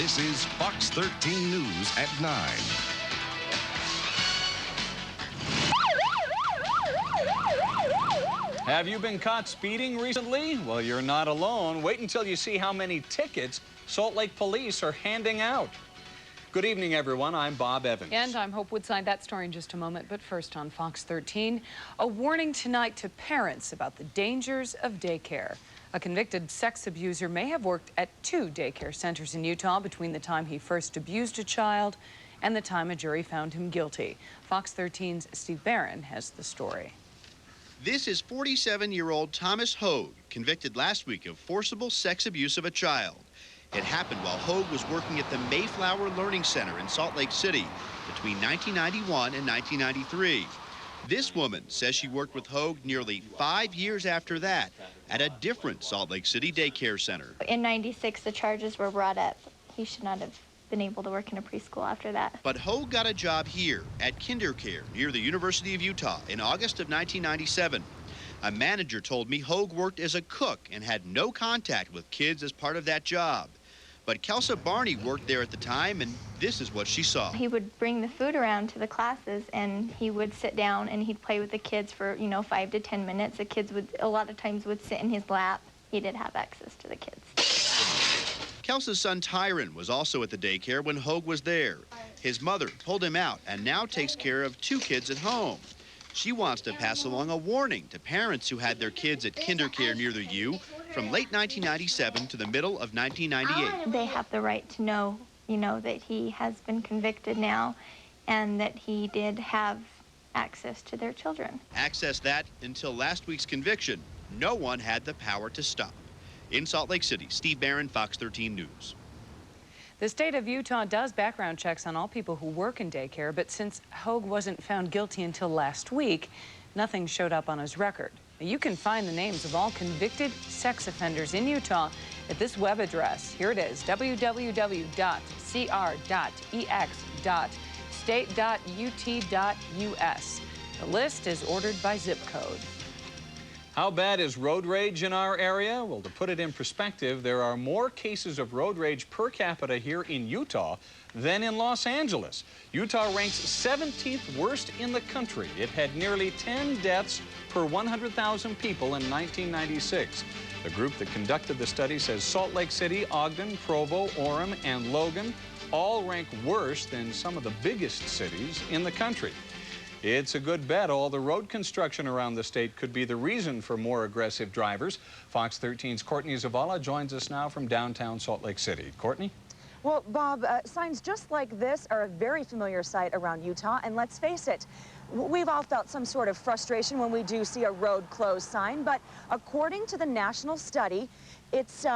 This is Fox 13 News at 9. Have you been caught speeding recently? Well, you're not alone. Wait until you see how many tickets Salt Lake police are handing out. Good evening, everyone. I'm Bob Evans. And I'm Hope Woodside. That story in just a moment. But first on Fox 13, a warning tonight to parents about the dangers of daycare. A convicted sex abuser may have worked at 2 daycare centers in Utah between the time he first abused a child and the time a jury found him guilty. Fox 13's Steve Barron has the story. This is 47-year-old Thomas Hogue, convicted last week of forcible sex abuse of a child. It happened while Hogue was working at the Mayflower Learning Center in Salt Lake City between 1991 and 1993. This woman says she worked with Hogue nearly 5 years after that at a different Salt Lake City daycare center. In '96, the charges were brought up. He should not have been able to work in a preschool after that. But Hogue got a job here at KinderCare near the University of Utah in August of 1997. A manager told me Hogue worked as a cook and had no contact with kids as part of that job. But Kelsa Barney worked there at the time, and this is what she saw. He would bring the food around to the classes, and he would sit down and he'd play with the kids for, 5 to 10 minutes. The kids would, a lot of times, would sit in his lap. He did have access to the kids. Kelsa's son Tyron was also at the daycare when Hogue was there. His mother pulled him out and now takes care of 2 kids at home. She wants to pass along a warning to parents who had their kids at KinderCare near the U from late 1997 to the middle of 1998. They have the right to know, that he has been convicted now and that he did have access to their children. Access that until last week's conviction, no one had the power to stop. In Salt Lake City, Steve Barron, Fox 13 News. The state of Utah does background checks on all people who work in daycare, but since Hogue wasn't found guilty until last week, nothing showed up on his record. You can find the names of all convicted sex offenders in Utah at this web address. Here it is, www.cr.ex.state.ut.us. The list is ordered by zip code. How bad is road rage in our area? Well, to put it in perspective, there are more cases of road rage per capita here in Utah than in Los Angeles. Utah ranks 17th worst in the country. It had nearly 10 deaths per 100,000 people in 1996. The group that conducted the study says Salt Lake City, Ogden, Provo, Orem, and Logan all rank worse than some of the biggest cities in the country. It's a good bet all the road construction around the state could be the reason for more aggressive drivers. Fox 13's Courtney Zavala joins us now from downtown Salt Lake City. Courtney? Well, Bob, signs just like this are a very familiar sight around Utah, and let's face it, we've all felt some sort of frustration when we do see a road closed sign, but according to the national study, it's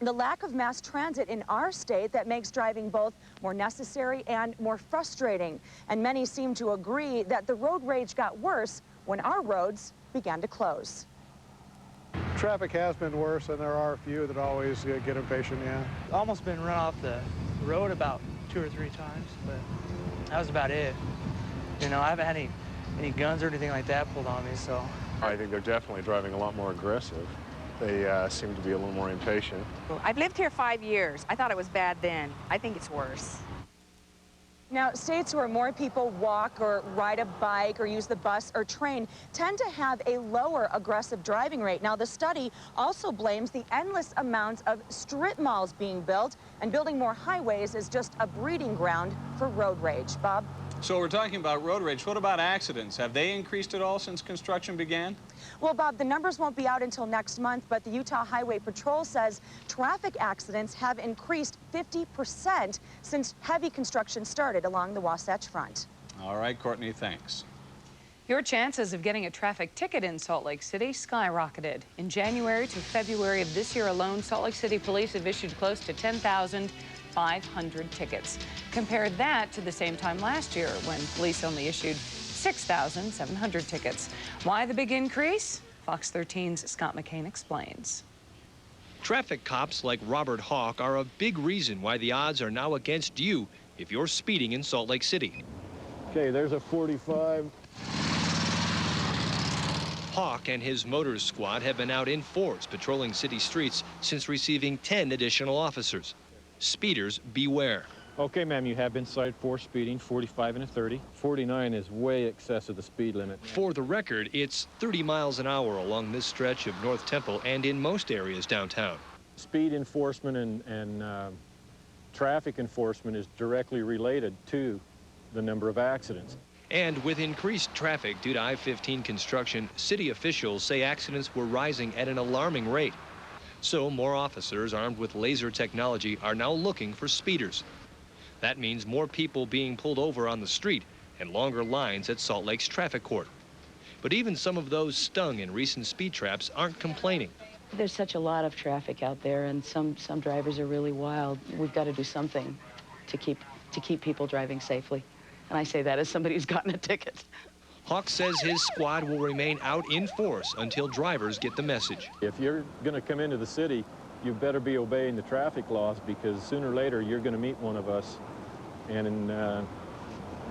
the lack of mass transit in our state that makes driving both more necessary and more frustrating. And many seem to agree that the road rage got worse when our roads began to close. Traffic has been worse, and there are a few that always get impatient, yeah. Almost been run off the road about 2 or 3 times, but that was about it. I haven't had any guns or anything like that pulled on me, so. I think they're definitely driving a lot more aggressive. They seem to be a little more impatient. I've lived here 5 years. I thought it was bad then. I think it's worse. Now, states where more people walk or ride a bike or use the bus or train tend to have a lower aggressive driving rate. Now, the study also blames the endless amounts of strip malls being built, and building more highways is just a breeding ground for road rage. Bob? So we're talking about road rage. What about accidents? Have they increased at all since construction began? Well, Bob, the numbers won't be out until next month, but the Utah Highway Patrol says traffic accidents have increased 50% since heavy construction started along the Wasatch Front. All right, Courtney, thanks. Your chances of getting a traffic ticket in Salt Lake City skyrocketed. In January to February of this year alone, Salt Lake City police have issued close to 10,500 tickets. Compare that to the same time last year when police only issued 6,700 tickets. Why the big increase? Fox 13's Scott McCain explains. Traffic cops like Robert Hawk are a big reason why the odds are now against you if you're speeding in Salt Lake City. Okay, there's a 45. Hawk and his motors squad have been out in force patrolling city streets since receiving 10 additional officers. Speeders, beware. Okay, ma'am, you have been cited for speeding, 45 and a 30. 49 is way excess of the speed limit. For the record, it's 30 miles an hour along this stretch of North Temple and in most areas downtown. Speed enforcement and traffic enforcement is directly related to the number of accidents. And with increased traffic due to I-15 construction, city officials say accidents were rising at an alarming rate. So more officers armed with laser technology are now looking for speeders. That means more people being pulled over on the street and longer lines at Salt Lake's traffic court. But even some of those stung in recent speed traps aren't complaining. There's such a lot of traffic out there, and some drivers are really wild. We've got to do something to keep people driving safely. And I say that as somebody who's gotten a ticket. Hawk says his squad will remain out in force until drivers get the message. If you're going to come into the city, you better be obeying the traffic laws, because sooner or later you're going to meet one of us and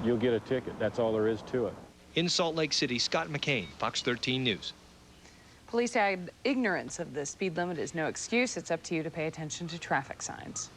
you'll get a ticket. That's all there is to it. In Salt Lake City, Scott McCain, Fox 13 News. Police add ignorance of the speed limit is no excuse. It's up to you to pay attention to traffic signs.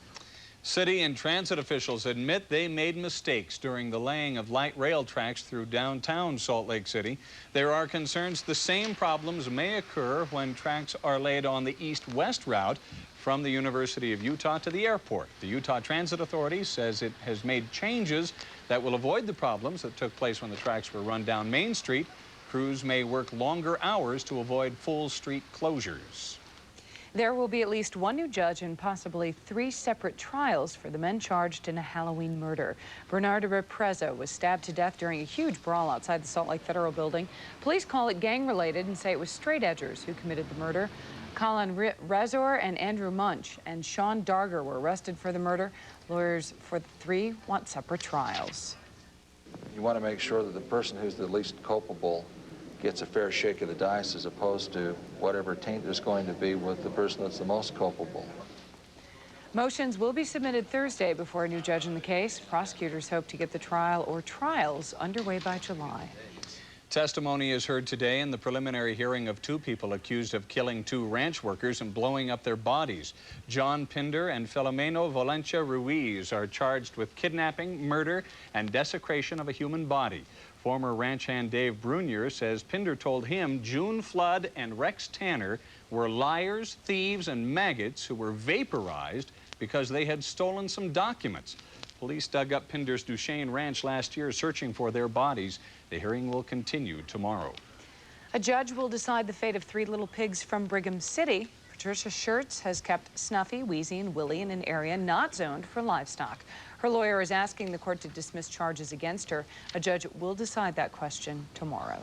City and transit officials admit they made mistakes during the laying of light rail tracks through downtown Salt Lake City. There are concerns the same problems may occur when tracks are laid on the east-west route from the University of Utah to the airport. The Utah Transit Authority says it has made changes that will avoid the problems that took place when the tracks were run down Main Street. Crews may work longer hours to avoid full street closures. There will be at least one new judge and possibly 3 separate trials for the men charged in a Halloween murder. Bernardo Repreza was stabbed to death during a huge brawl outside the Salt Lake Federal Building. Police call it gang-related and say it was straight-edgers who committed the murder. Colin Razor and Andrew Munch and Sean Darger were arrested for the murder. Lawyers for the 3 want separate trials. You want to make sure that the person who's the least culpable gets a fair shake of the dice, as opposed to whatever taint there's going to be with the person that's the most culpable. Motions will be submitted Thursday before a new judge in the case. Prosecutors hope to get the trial or trials underway by July. Testimony is heard today in the preliminary hearing of 2 people accused of killing 2 ranch workers and blowing up their bodies. John Pinder and Filomeno Valencia Ruiz are charged with kidnapping, murder, and desecration of a human body. Former ranch hand Dave Brunier says Pinder told him June Flood and Rex Tanner were liars, thieves, and maggots who were vaporized because they had stolen some documents. Police dug up Pinder's Duchesne Ranch last year searching for their bodies. The hearing will continue tomorrow. A judge will decide the fate of 3 little pigs from Brigham City. Patricia Schertz has kept Snuffy, Wheezy, and Willie in an area not zoned for livestock. Her lawyer is asking the court to dismiss charges against her. A judge will decide that question tomorrow.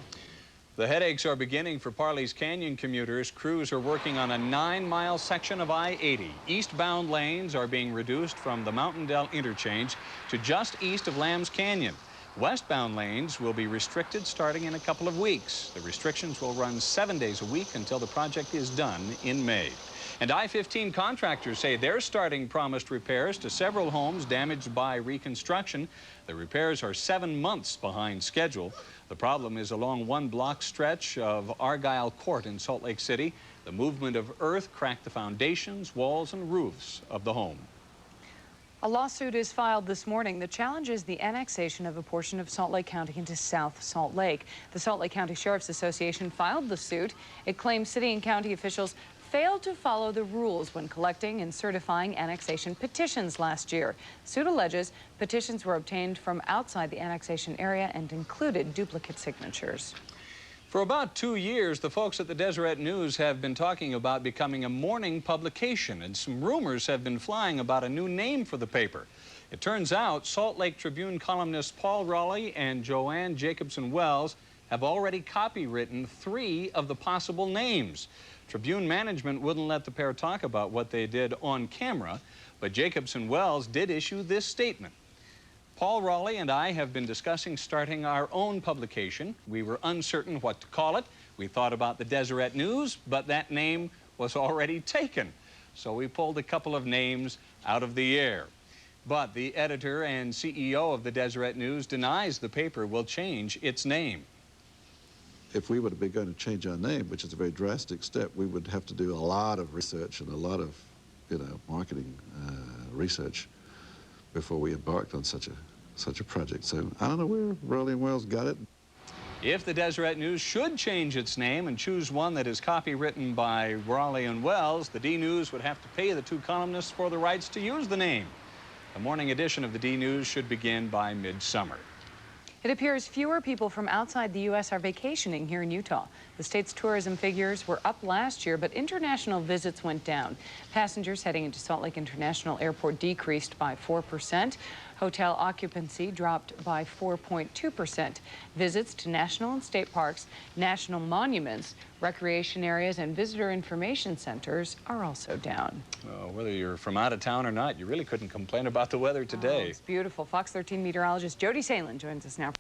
The headaches are beginning for Parley's Canyon commuters. Crews are working on a 9-mile section of I-80. Eastbound lanes are being reduced from the Mountain Dell interchange to just east of Lambs Canyon. Westbound lanes will be restricted starting in a couple of weeks. The restrictions will run 7 days a week until the project is done in May. And I-15 contractors say they're starting promised repairs to several homes damaged by reconstruction. The repairs are 7 months behind schedule. The problem is along one block stretch of Argyle Court in Salt Lake City. The movement of earth cracked the foundations, walls, and roofs of the home. A lawsuit is filed this morning that challenges the annexation of a portion of Salt Lake County into South Salt Lake. The Salt Lake County Sheriff's Association filed the suit. It claims city and county officials failed to follow the rules when collecting and certifying annexation petitions last year. The suit alleges petitions were obtained from outside the annexation area and included duplicate signatures. For about 2 years, the folks at the Deseret News have been talking about becoming a morning publication, and some rumors have been flying about a new name for the paper. It turns out Salt Lake Tribune columnists Paul Raleigh and Joanne Jacobson Wells have already copywritten 3 of the possible names. Tribune management wouldn't let the pair talk about what they did on camera, but Jacobson Wells did issue this statement. Paul Raleigh and I have been discussing starting our own publication. We were uncertain what to call it. We thought about the Deseret News, but that name was already taken. So we pulled a couple of names out of the air. But the editor and CEO of the Deseret News denies the paper will change its name. If we were going to change our name, which is a very drastic step, we would have to do a lot of research and a lot of bit of marketing research before we embarked on such a project. So I don't know where Raleigh and Wells got it. If the Deseret News should change its name and choose one that is copywritten by Raleigh and Wells, the D-News would have to pay the two columnists for the rights to use the name. The morning edition of the D-News should begin by midsummer. It appears fewer people from outside the U.S. are vacationing here in Utah. The state's tourism figures were up last year, but international visits went down. Passengers heading into Salt Lake International Airport decreased by 4%. Hotel occupancy dropped by 4.2%. Visits to national and state parks, national monuments, recreation areas, and visitor information centers are also down. Well, whether you're from out of town or not, you really couldn't complain about the weather today. Oh, it's beautiful. Fox 13 meteorologist Jody Salen joins us now.